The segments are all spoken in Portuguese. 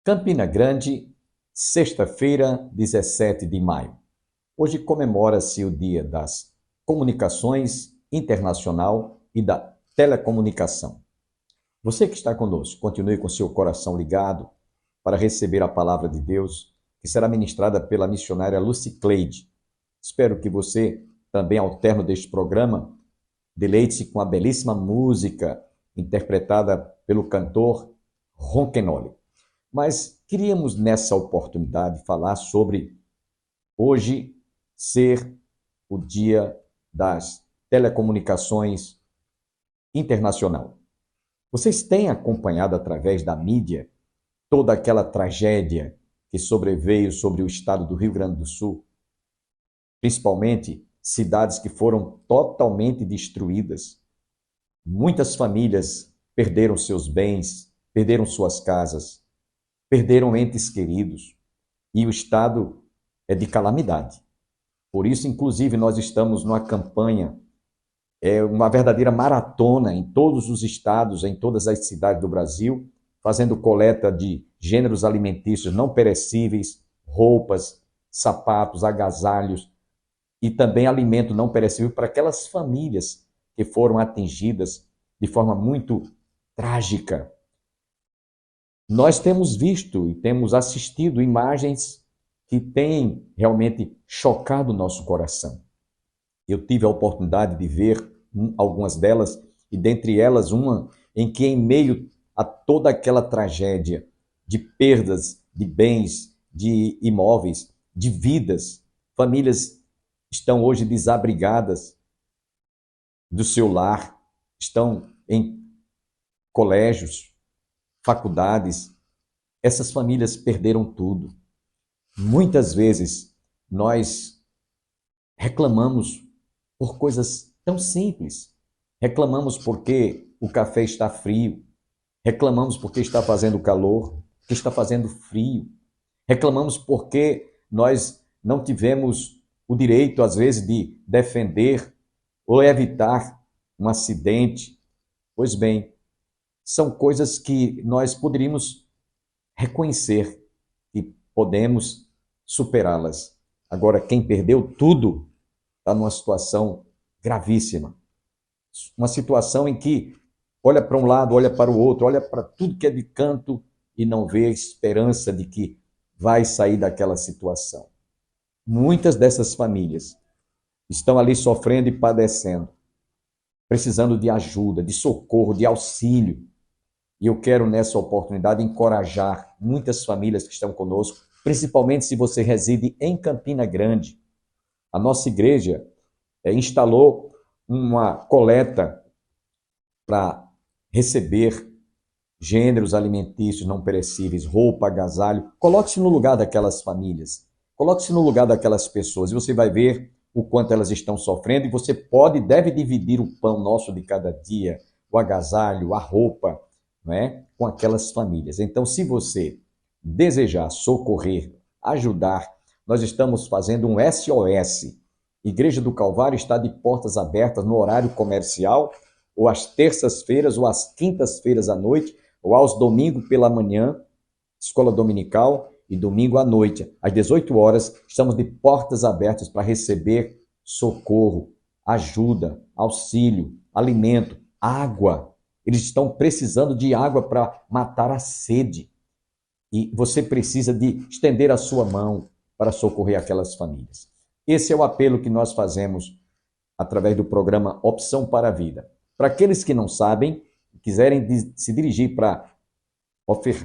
Campina Grande, sexta-feira, 17 de maio. Hoje comemora-se o Dia das Comunicações Internacional e da Telecomunicação. Você que está conosco, continue com seu coração ligado para receber a palavra de Deus, que será ministrada pela missionária Lucicleide. Espero que você, também ao término deste programa, deleite-se com a belíssima música interpretada pelo cantor Ronquenoli. Mas queríamos, nessa oportunidade, falar sobre hoje ser o Dia das Telecomunicações Internacional. Vocês têm acompanhado através da mídia toda aquela tragédia que sobreveio sobre o estado do Rio Grande do Sul, principalmente cidades que foram totalmente destruídas. Muitas famílias perderam seus bens, perderam suas casas, perderam entes queridos, e o estado é de calamidade. Por isso, inclusive, nós estamos numa campanha, uma verdadeira maratona em todos os estados, em todas as cidades do Brasil, fazendo coleta de gêneros alimentícios não perecíveis, roupas, sapatos, agasalhos e também alimento não perecível para aquelas famílias que foram atingidas de forma muito trágica. Nós temos visto e temos assistido imagens que têm realmente chocado o nosso coração. Eu tive a oportunidade de ver algumas delas, e dentre elas uma em que, em meio a toda aquela tragédia de perdas de bens, de imóveis, de vidas, famílias estão hoje desabrigadas do seu lar, estão em colégios, faculdades. Essas famílias perderam tudo. Muitas vezes nós reclamamos por coisas tão simples. Reclamamos porque o café está frio. Reclamamos porque está fazendo calor, porque está fazendo frio. Reclamamos porque nós não tivemos o direito, às vezes, de defender ou evitar um acidente. Pois bem, são coisas que nós poderíamos reconhecer e podemos superá-las. Agora, quem perdeu tudo está numa situação gravíssima. Uma situação em que olha para um lado, olha para o outro, olha para tudo que é de canto e não vê a esperança de que vai sair daquela situação. Muitas dessas famílias estão ali sofrendo e padecendo, precisando de ajuda, de socorro, de auxílio. E eu quero, nessa oportunidade, encorajar muitas famílias que estão conosco, principalmente se você reside em Campina Grande. A nossa igreja instalou uma coleta para receber gêneros alimentícios não perecíveis, roupa, agasalho. Coloque-se no lugar daquelas famílias. Coloque-se no lugar daquelas pessoas e você vai ver o quanto elas estão sofrendo, e você pode e deve dividir o pão nosso de cada dia, o agasalho, a roupa, não é? Com aquelas famílias. Então, se você desejar socorrer, ajudar, nós estamos fazendo um SOS. Igreja do Calvário está de portas abertas no horário comercial, ou às terças-feiras, ou às quintas-feiras à noite, ou aos domingos pela manhã, escola dominical, e domingo à noite, às 18 horas, estamos de portas abertas para receber socorro, ajuda, auxílio, alimento, água. Eles estão precisando de água para matar a sede. E você precisa de estender a sua mão para socorrer aquelas famílias. Esse é o apelo que nós fazemos através do programa Opção para a Vida. Para aqueles que não sabem, quiserem se dirigir para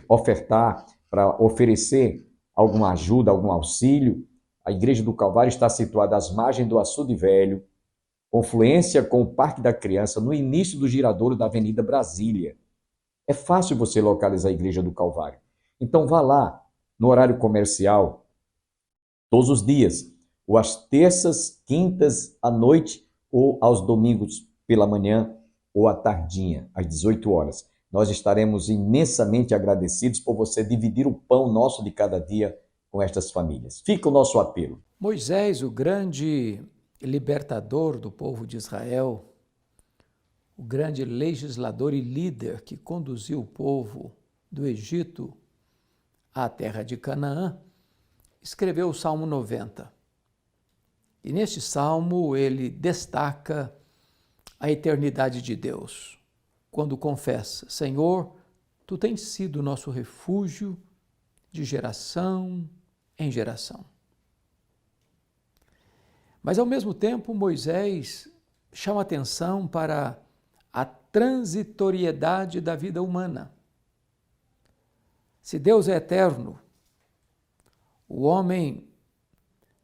ofertar, para oferecer alguma ajuda, algum auxílio, a Igreja do Calvário está situada às margens do Açude Velho, confluência com o Parque da Criança, no início do giradouro da Avenida Brasília. É fácil você localizar a Igreja do Calvário. Então vá lá, no horário comercial, todos os dias, ou às terças, quintas à noite, ou aos domingos pela manhã, ou à tardinha, às 18 horas. Nós estaremos imensamente agradecidos por você dividir o pão nosso de cada dia com estas famílias. Fica o nosso apelo. Moisés, o grande libertador do povo de Israel, o grande legislador e líder que conduziu o povo do Egito à terra de Canaã, escreveu o Salmo 90. E neste salmo ele destaca a eternidade de Deus, quando confessa: Senhor, Tu tens sido nosso refúgio de geração em geração. Mas, ao mesmo tempo, Moisés chama atenção para a transitoriedade da vida humana. Se Deus é eterno, o homem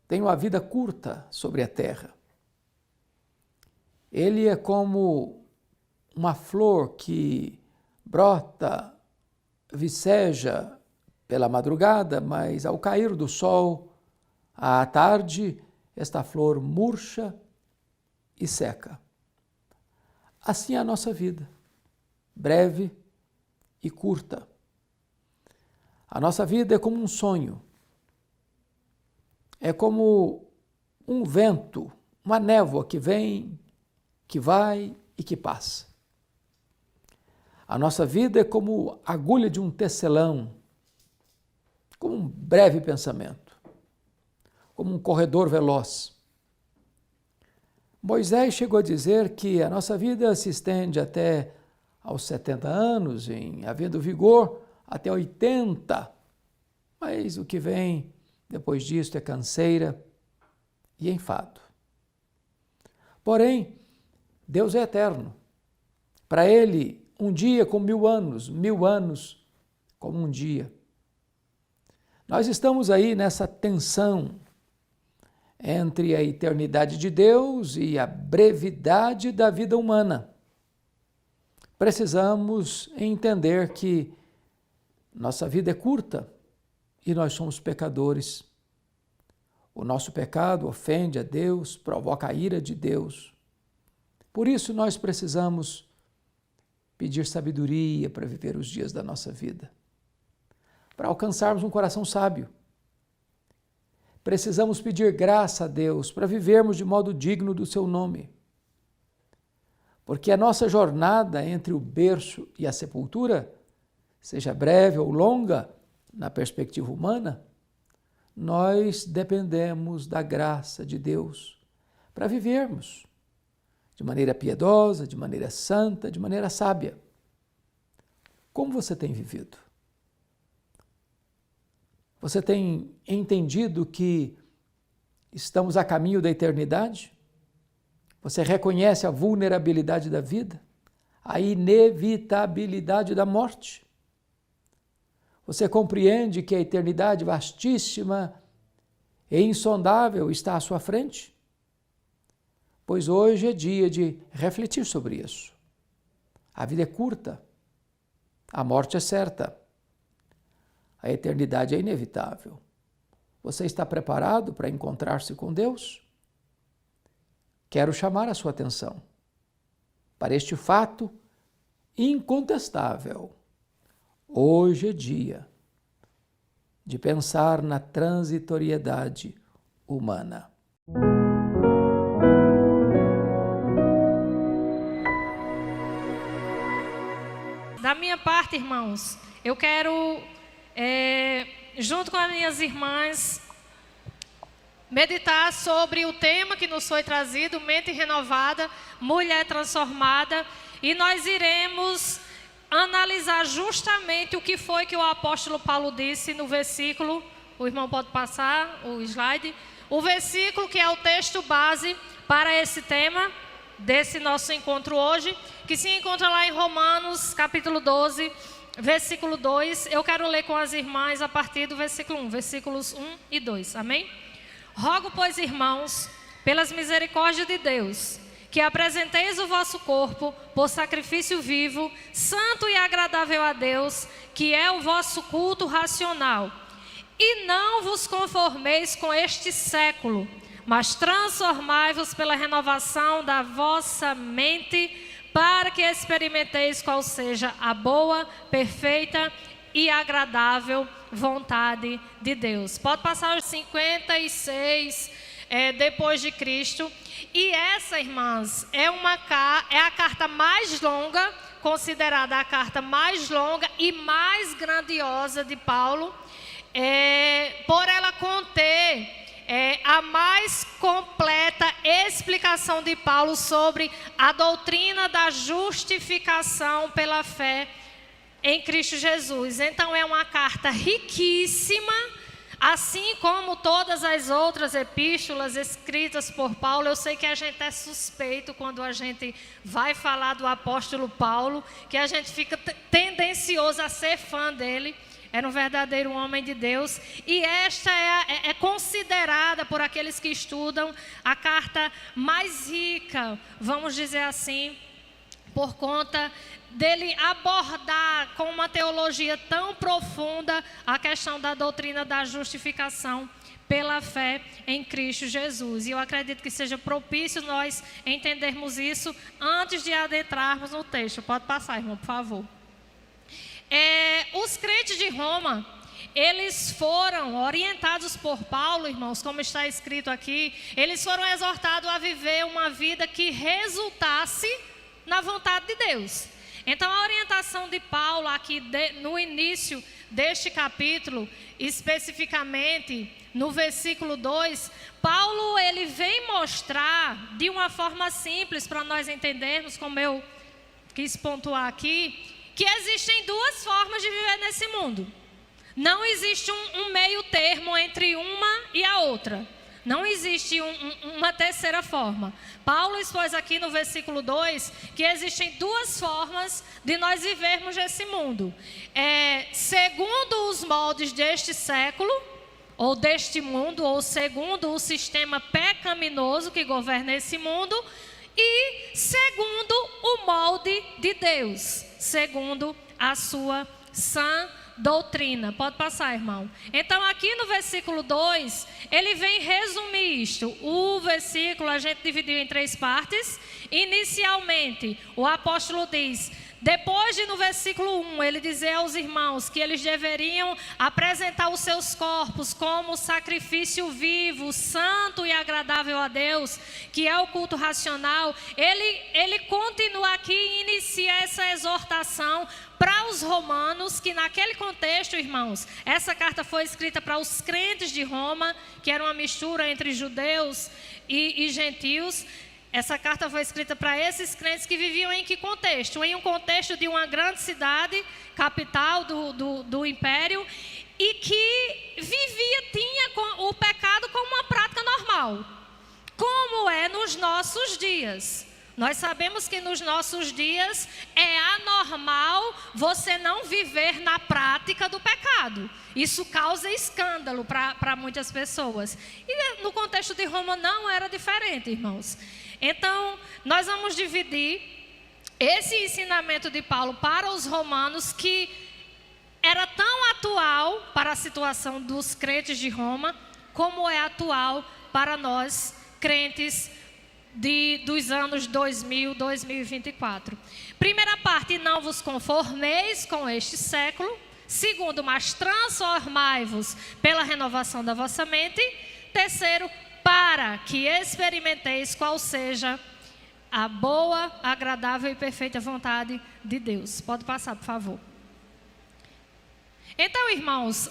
tem uma vida curta sobre a terra. Ele é como uma flor que brota, viceja pela madrugada, mas ao cair do sol, à tarde, esta flor murcha e seca. Assim é a nossa vida, breve e curta. A nossa vida é como um sonho, é como um vento, uma névoa que vem, que vai e que passa. A nossa vida é como a agulha de um tecelão, como um breve pensamento, como um corredor veloz. Moisés chegou a dizer que a nossa vida se estende até aos 70 anos, em havendo vigor até 80, mas o que vem depois disto é canseira e enfado. Porém, Deus é eterno. Para Ele, um dia como 1000 anos como um dia. Nós estamos aí nessa tensão entre a eternidade de Deus e a brevidade da vida humana. Precisamos entender que nossa vida é curta e nós somos pecadores. O nosso pecado ofende a Deus, provoca a ira de Deus. Por isso nós precisamos pedir sabedoria para viver os dias da nossa vida, para alcançarmos um coração sábio. Precisamos pedir graça a Deus para vivermos de modo digno do seu nome. Porque a nossa jornada entre o berço e a sepultura, seja breve ou longa, na perspectiva humana, nós dependemos da graça de Deus para vivermos de maneira piedosa, de maneira santa, de maneira sábia. Como você tem vivido? Você tem entendido que estamos a caminho da eternidade? Você reconhece a vulnerabilidade da vida? A inevitabilidade da morte? Você compreende que a eternidade vastíssima e insondável está à sua frente? Pois hoje é dia de refletir sobre isso. A vida é curta, a morte é certa, a eternidade é inevitável. Você está preparado para encontrar-se com Deus? Quero chamar a sua atenção para este fato incontestável. Hoje é dia de pensar na transitoriedade humana. Da minha parte, irmãos, eu quero, junto com as minhas irmãs, meditar sobre o tema que nos foi trazido, mente renovada, mulher transformada, e nós iremos analisar justamente o que foi que o apóstolo Paulo disse no versículo, o irmão pode passar o slide, o versículo que é o texto base para esse tema, desse nosso encontro hoje, que se encontra lá em Romanos, capítulo 12, versículo 2. Eu quero ler com as irmãs a partir do versículo 1, versículos 1 e 2. Amém? Rogo, pois, irmãos, pelas misericórdias de Deus, que apresenteis o vosso corpo por sacrifício vivo, santo e agradável a Deus, que é o vosso culto racional. E não vos conformeis com este século, mas transformai-vos pela renovação da vossa mente, para que experimenteis qual seja a boa, perfeita e agradável vontade de Deus. Pode passar os 56 depois de Cristo. E essa, irmãs, é a carta mais longa, considerada a carta mais longa e mais grandiosa de Paulo. por ela conter a mais completa explicação de Paulo sobre a doutrina da justificação pela fé em Cristo Jesus. Então é uma carta riquíssima, assim como todas as outras epístolas escritas por Paulo. Eu sei que a gente é suspeito quando a gente vai falar do apóstolo Paulo, que a gente fica tendencioso a ser fã dele. Era um verdadeiro homem de Deus. E esta é considerada por aqueles que estudam a carta mais rica, vamos dizer assim, por conta dele abordar com uma teologia tão profunda a questão da doutrina da justificação pela fé em Cristo Jesus. E eu acredito que seja propício nós entendermos isso antes de adentrarmos no texto. Pode passar, irmão, por favor. Os crentes de Roma, eles foram orientados por Paulo, irmãos, como está escrito aqui, eles foram exortados a viver uma vida que resultasse na vontade de Deus. Então a orientação de Paulo aqui no início deste capítulo, especificamente no versículo 2, Paulo ele vem mostrar de uma forma simples para nós entendermos, como eu quis pontuar aqui, que existem duas formas de viver nesse mundo. Não existe um meio termo entre uma e a outra. Não existe uma terceira forma. Paulo expôs aqui no versículo 2 que existem duas formas de nós vivermos nesse mundo. Segundo os moldes deste século, ou deste mundo, ou segundo o sistema pecaminoso que governa esse mundo, e segundo o molde de Deus, segundo a sua sã doutrina. Pode passar, irmão. Então aqui no versículo 2, ele vem resumir isto. O versículo a gente dividiu em 3 partes. Inicialmente, o apóstolo diz, depois de no versículo 1, ele dizer aos irmãos que eles deveriam apresentar os seus corpos como sacrifício vivo, santo e agradável a Deus, que é o culto racional. Ele continua aqui e inicia essa exortação para os romanos, que naquele contexto, irmãos, essa carta foi escrita para os crentes de Roma, que era uma mistura entre judeus e gentios. Essa carta foi escrita para esses crentes que viviam em que contexto? Em um contexto de uma grande cidade, capital do império, e que tinha o pecado como uma prática normal, como é nos nossos dias. Nós sabemos que nos nossos dias é anormal você não viver na prática do pecado. Isso causa escândalo para muitas pessoas. E no contexto de Roma não era diferente, irmãos. Então, nós vamos dividir esse ensinamento de Paulo para os romanos, que era tão atual para a situação dos crentes de Roma, como é atual para nós, crentes dos anos 2000, 2024. Primeira parte, não vos conformeis com este século. Segundo, mas transformai-vos pela renovação da vossa mente. Terceiro, para que experimenteis qual seja a boa, agradável e perfeita vontade de Deus. Pode passar, por favor. Então, irmãos,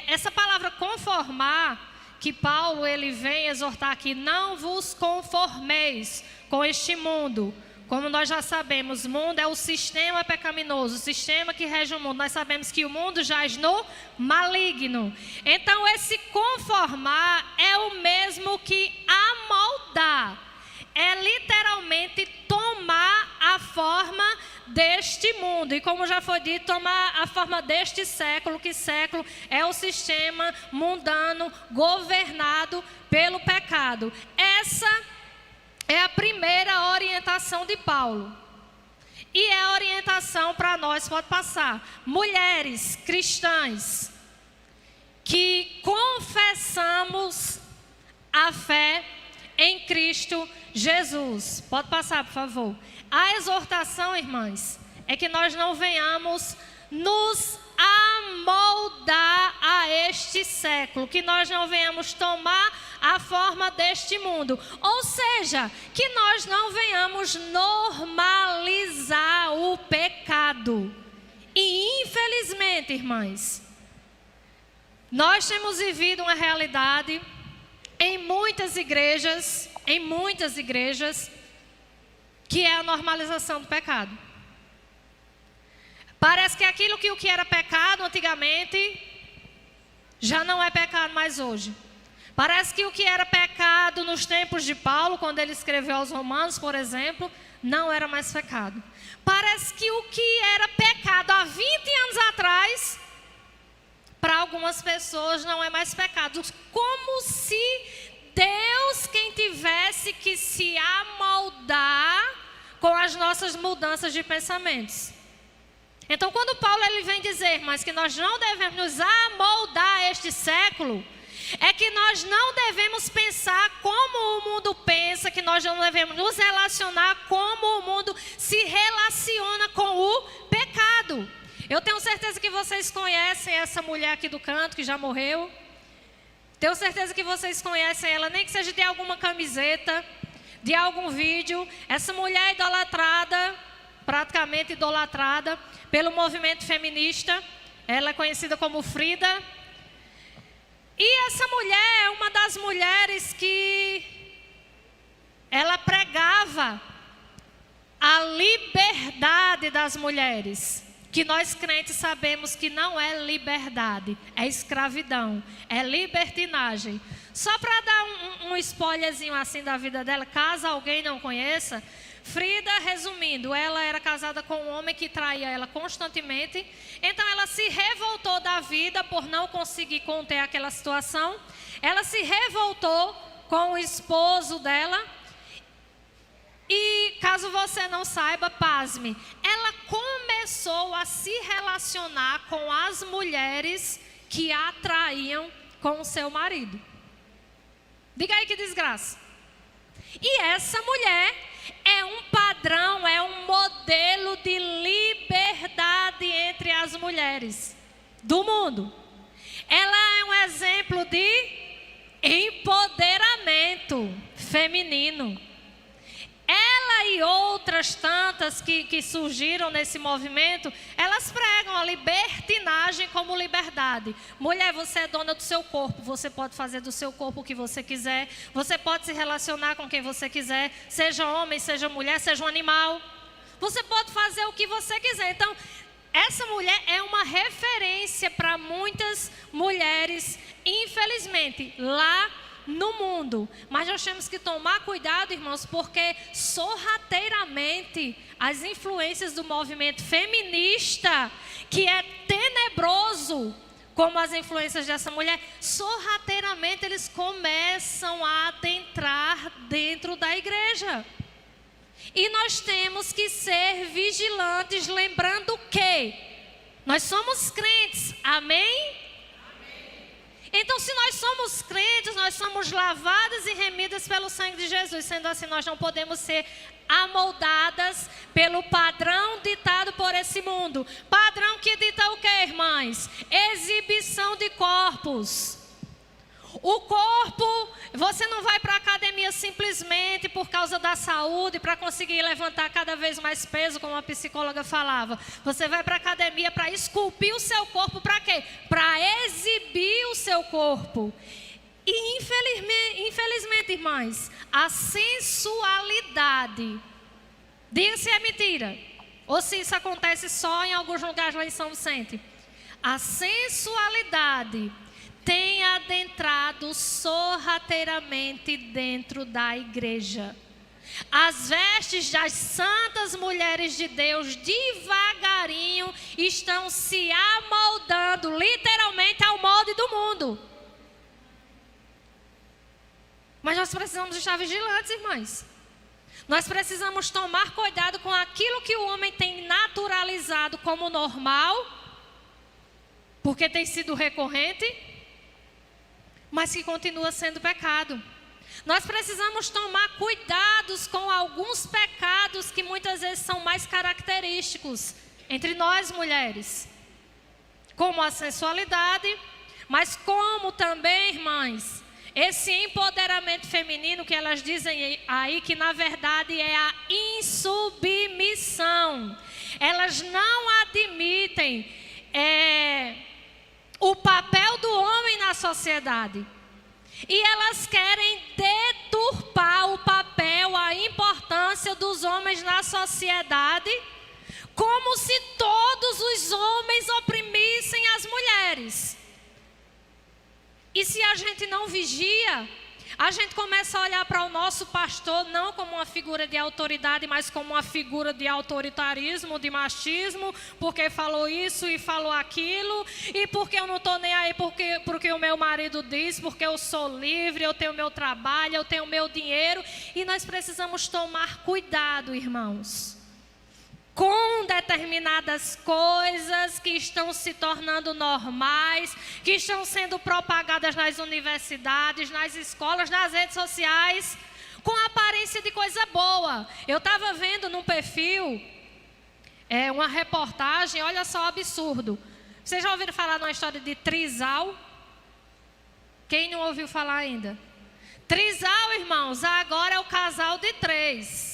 essa palavra conformar, que Paulo ele vem exortar aqui, não vos conformeis com este mundo. Como nós já sabemos, o mundo é o sistema pecaminoso, o sistema que rege o mundo. Nós sabemos que o mundo jaz no maligno. Então, esse conformar é o mesmo que amoldar. É literalmente tomar a forma deste mundo. E como já foi dito, tomar a forma deste século, que século é o sistema mundano governado pelo pecado. Essa é a primeira orientação de Paulo. E é a orientação para nós, pode passar, mulheres cristãs que confessamos a fé em Cristo Jesus. Pode passar, por favor. A exortação, irmãs, é que nós não venhamos nos amoldar a este século, que nós não venhamos tomar a forma deste mundo, ou seja, que nós não venhamos normalizar o pecado. E infelizmente, irmãs, Nós temos vivido uma realidade em muitas igrejas, que é a normalização do pecado. Parece que aquilo que o que era pecado antigamente já não é pecado mais hoje. Parece que o que era pecado nos tempos de Paulo, quando ele escreveu aos Romanos, por exemplo, não era mais pecado. Parece que o que era pecado há 20 anos atrás, para algumas pessoas não é mais pecado. Como se Deus quem tivesse que se amoldar com as nossas mudanças de pensamentos. Então, quando Paulo ele vem dizer, mas que nós não devemos nos amoldar a este século, é que nós não devemos pensar como o mundo pensa, que nós não devemos nos relacionar como o mundo se relaciona com o pecado. Eu tenho certeza que vocês conhecem essa mulher aqui do canto, que já morreu. Tenho certeza que vocês conhecem ela, nem que seja de alguma camiseta, de algum vídeo. Essa mulher idolatrada, praticamente idolatrada pelo movimento feminista. Ela é conhecida como Frida. E essa mulher é uma das mulheres que ela pregava a liberdade das mulheres, que nós crentes sabemos que não é liberdade, é escravidão, é libertinagem. Só para dar um spoilerzinho assim da vida dela, caso alguém não conheça, Frida, resumindo, ela era casada com um homem que traía ela constantemente. Então ela se revoltou da vida por não conseguir conter aquela situação. Ela se revoltou com o esposo dela. E caso você não saiba, pasme, ela começou a se relacionar com as mulheres que a atraíam com o seu marido. Diga aí que desgraça. E essa mulher é um padrão, é um modelo de liberdade entre as mulheres do mundo. Ela é um exemplo de empoderamento feminino. Ela e outras tantas que surgiram nesse movimento, elas pregam a libertinagem como liberdade. Mulher, você é dona do seu corpo, você pode fazer do seu corpo o que você quiser, você pode se relacionar com quem você quiser, seja homem, seja mulher, seja um animal. Você pode fazer o que você quiser. Então, essa mulher é uma referência para muitas mulheres, infelizmente, lá no mundo. Mas nós temos que tomar cuidado, irmãos, porque sorrateiramente as influências do movimento feminista, que é tenebroso, como as influências dessa mulher, sorrateiramente eles começam a adentrar dentro da igreja. E nós temos que ser vigilantes, lembrando que nós somos crentes, amém? Então, se nós somos crentes, nós somos lavadas e remidas pelo sangue de Jesus. Sendo assim, nós não podemos ser amoldadas pelo padrão ditado por esse mundo. Padrão que dita o quê, irmãs? Exibição de corpos. O corpo, você não vai para a academia simplesmente por causa da saúde, para conseguir levantar cada vez mais peso, como a psicóloga falava. Você vai para a academia para esculpir o seu corpo, para quê? Para exibir o seu corpo. E infelizmente, irmãs, a sensualidade, diga se é mentira, ou se isso acontece só em alguns lugares lá em São Vicente. A sensualidade tem adentrado sorrateiramente dentro da igreja. As vestes das santas mulheres de Deus devagarinho estão se amoldando literalmente ao molde do mundo. Mas nós precisamos estar vigilantes, irmãs. Nós precisamos tomar cuidado com aquilo que o homem tem naturalizado como normal, porque tem sido recorrente, mas que continua sendo pecado. Nós precisamos tomar cuidados com alguns pecados que muitas vezes são mais característicos entre nós mulheres, como a sensualidade, mas como também, irmãs, esse empoderamento feminino que elas dizem aí, que na verdade é a insubmissão. Elas não admitem o papel do homem na sociedade. E elas querem deturpar o papel, a importância dos homens na sociedade, como se todos os homens oprimissem as mulheres. E se a gente não vigia, a gente começa a olhar para o nosso pastor não como uma figura de autoridade, mas como uma figura de autoritarismo, de machismo, porque falou isso e falou aquilo, e porque eu não estou nem aí porque o meu marido diz, porque eu sou livre, eu tenho meu trabalho, eu tenho meu dinheiro. E nós precisamos tomar cuidado, irmãos, com determinadas coisas que estão se tornando normais, que estão sendo propagadas nas universidades, nas escolas, nas redes sociais, com aparência de coisa boa. Eu estava vendo num perfil, uma reportagem, olha só o absurdo. Vocês já ouviram falar numa história de trisal? Quem não ouviu falar ainda? Trisal, irmãos, agora é o casal de 3.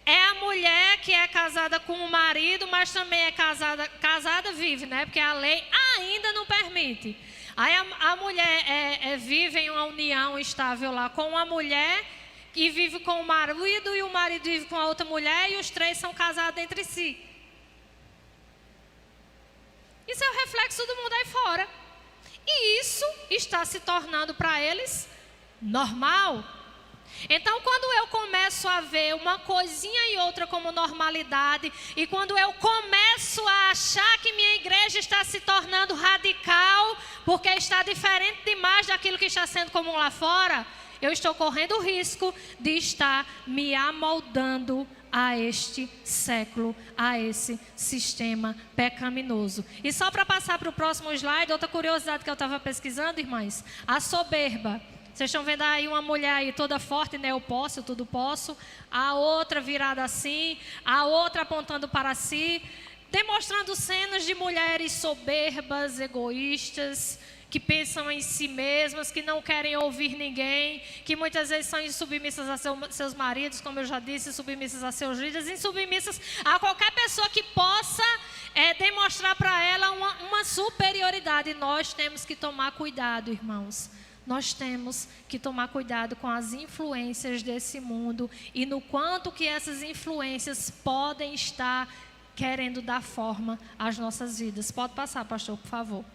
É a mulher que é casada com o marido, mas também é casada vive, né? Porque a lei ainda não permite. Aí a mulher vive em uma união estável lá com uma mulher e vive com o marido, e o marido vive com a outra mulher, e os 3 são casados entre si. Isso é o reflexo do mundo aí fora. E isso está se tornando para eles normal. Então, quando eu começo a ver uma coisinha e outra como normalidade, e quando eu começo a achar que minha igreja está se tornando radical, porque está diferente demais daquilo que está sendo comum lá fora, eu estou correndo o risco de estar me amoldando a este século, a esse sistema pecaminoso. E só para passar para o próximo slide, outra curiosidade que eu estava pesquisando, irmãs, a soberba. Vocês estão vendo aí uma mulher aí toda forte, né? Eu posso, eu tudo posso. A outra virada assim, a outra apontando para si, demonstrando cenas de mulheres soberbas, egoístas, que pensam em si mesmas, que não querem ouvir ninguém, que muitas vezes são insubmissas a seus maridos, como eu já disse, insubmissas a seus líderes, insubmissas a qualquer pessoa que possa demonstrar para ela uma superioridade. Nós temos que tomar cuidado, irmãos. Nós temos que tomar cuidado com as influências desse mundo e no quanto que essas influências podem estar querendo dar forma às nossas vidas. Pode passar, pastor, por favor.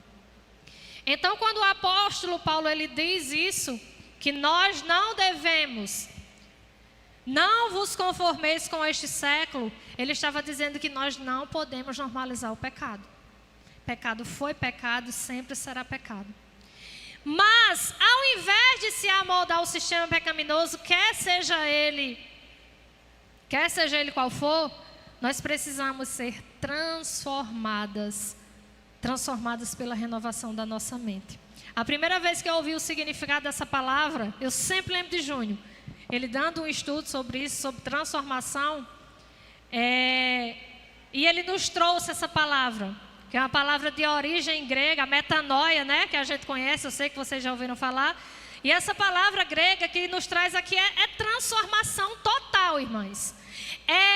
Então, quando o apóstolo Paulo ele diz isso, que nós não devemos, não vos conformeis com este século, ele estava dizendo que nós não podemos normalizar o pecado. Pecado foi pecado, sempre será pecado. Mas, ao invés de se amoldar ao sistema pecaminoso, quer seja ele qual for, nós precisamos ser transformadas pela renovação da nossa mente. A primeira vez que eu ouvi o significado dessa palavra, eu sempre lembro de Júnior, ele dando um estudo sobre isso, sobre transformação, e ele nos trouxe essa palavra, que é uma palavra de origem grega, metanoia, né? Que a gente conhece, eu sei que vocês já ouviram falar. E essa palavra grega que nos traz aqui é transformação total, irmãs.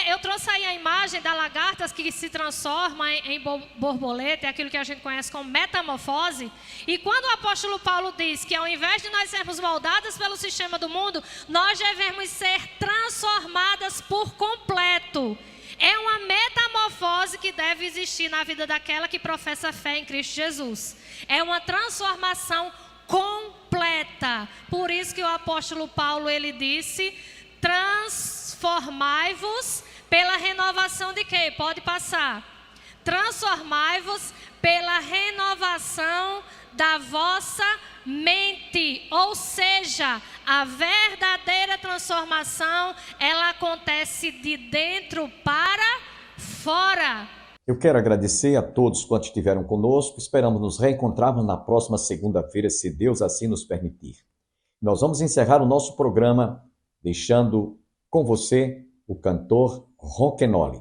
Eu trouxe aí a imagem da lagarta que se transforma em borboleta, é aquilo que a gente conhece como metamorfose. E quando o apóstolo Paulo diz que ao invés de nós sermos moldadas pelo sistema do mundo, nós devemos ser transformadas por completo. É uma metamorfose que deve existir na vida daquela que professa fé em Cristo Jesus. É uma transformação completa. Por isso que o apóstolo Paulo, ele disse, transformai-vos pela renovação de quê? Pode passar. Transformai-vos pela renovação da vossa mente, ou seja, a verdadeira transformação, ela acontece de dentro para fora. Eu quero agradecer a todos quantos estiveram conosco, esperamos nos reencontrarmos na próxima segunda-feira, se Deus assim nos permitir. Nós vamos encerrar o nosso programa deixando com você o cantor Ronquenoli.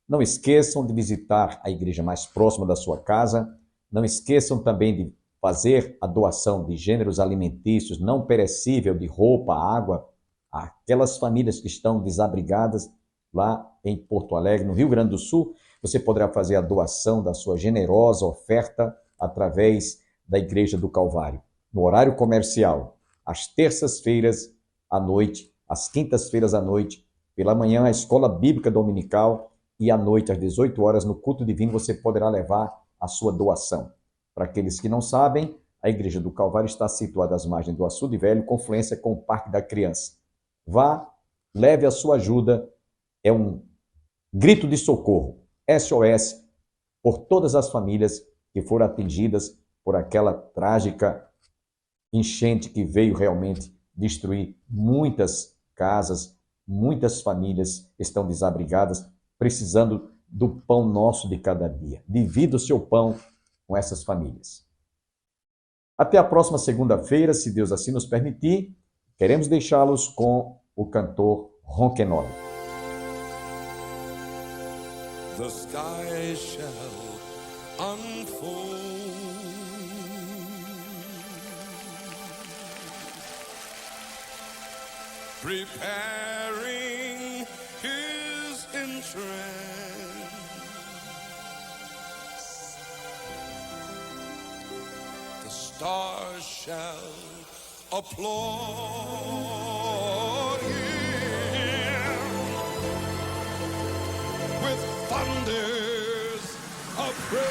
Não esqueçam de visitar a igreja mais próxima da sua casa, não esqueçam também de fazer a doação de gêneros alimentícios não perecível, de roupa, água, àquelas famílias que estão desabrigadas lá em Porto Alegre, no Rio Grande do Sul. Você poderá fazer a doação da sua generosa oferta através da Igreja do Calvário, no horário comercial, às terças-feiras à noite, às quintas-feiras à noite, pela manhã a escola bíblica dominical e à noite às 18 horas no culto divino você poderá levar a sua doação. Para aqueles que não sabem, a Igreja do Calvário está situada às margens do Açude Velho, confluência com o Parque da Criança. Vá, leve a sua ajuda, é um grito de socorro, SOS, por todas as famílias que foram atingidas por aquela trágica enchente que veio realmente destruir muitas casas, muitas famílias estão desabrigadas, precisando do pão nosso de cada dia. Divida o seu pão com essas famílias. Até a próxima segunda-feira, se Deus assim nos permitir, queremos deixá-los com o cantor Ronquenol. The sky shall unfold, preparing his entrance. The stars shall applaud him with thunders of praise.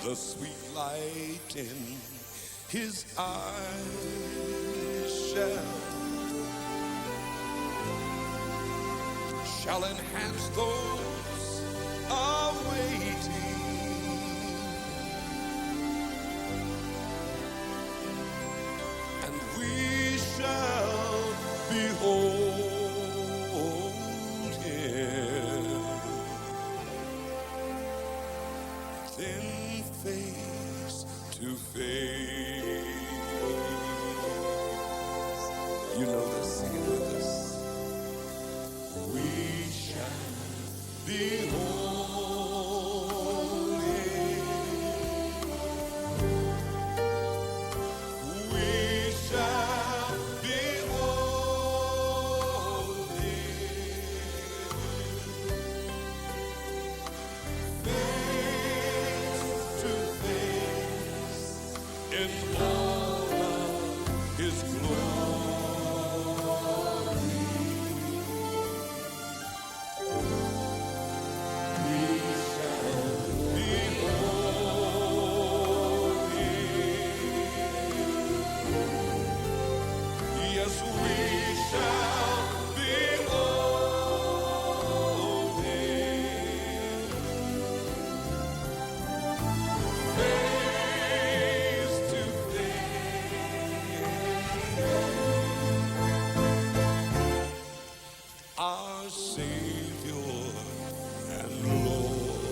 The sweet light in his eyes shall enhance those awaiting. And we shall behold him then face to face. You know this, sing it with us. We shall behold him. We shall behold him face to face in all of his glory. We shall behold him. Yes, we shall behold him face to face. Our Savior and Lord,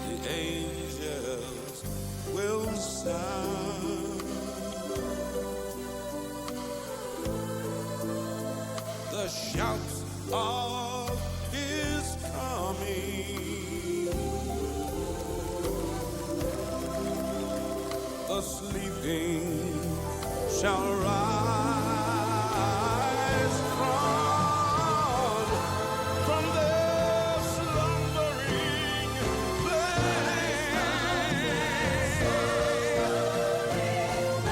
the angels will sound the shouts of his coming. The sleeping shall rise from their slumbering place.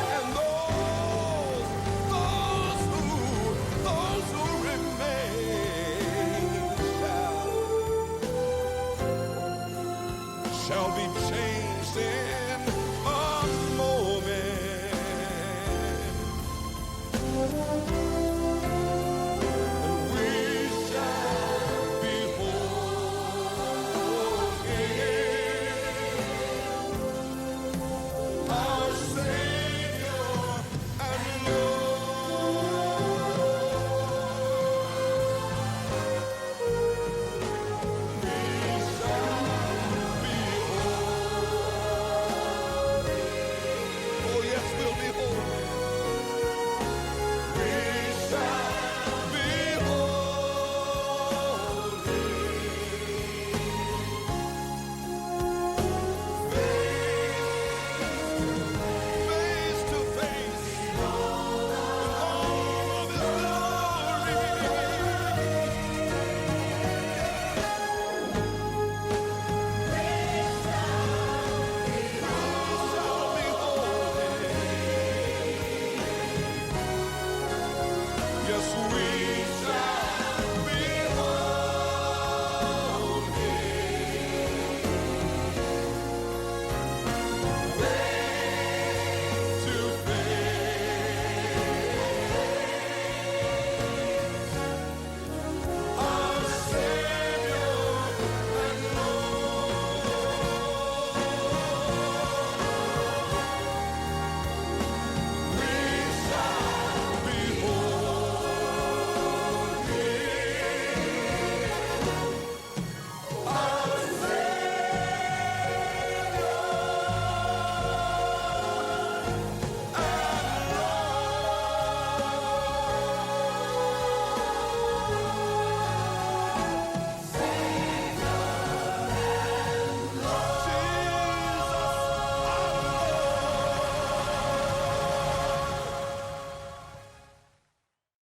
And those who remain shall be changed in a moment.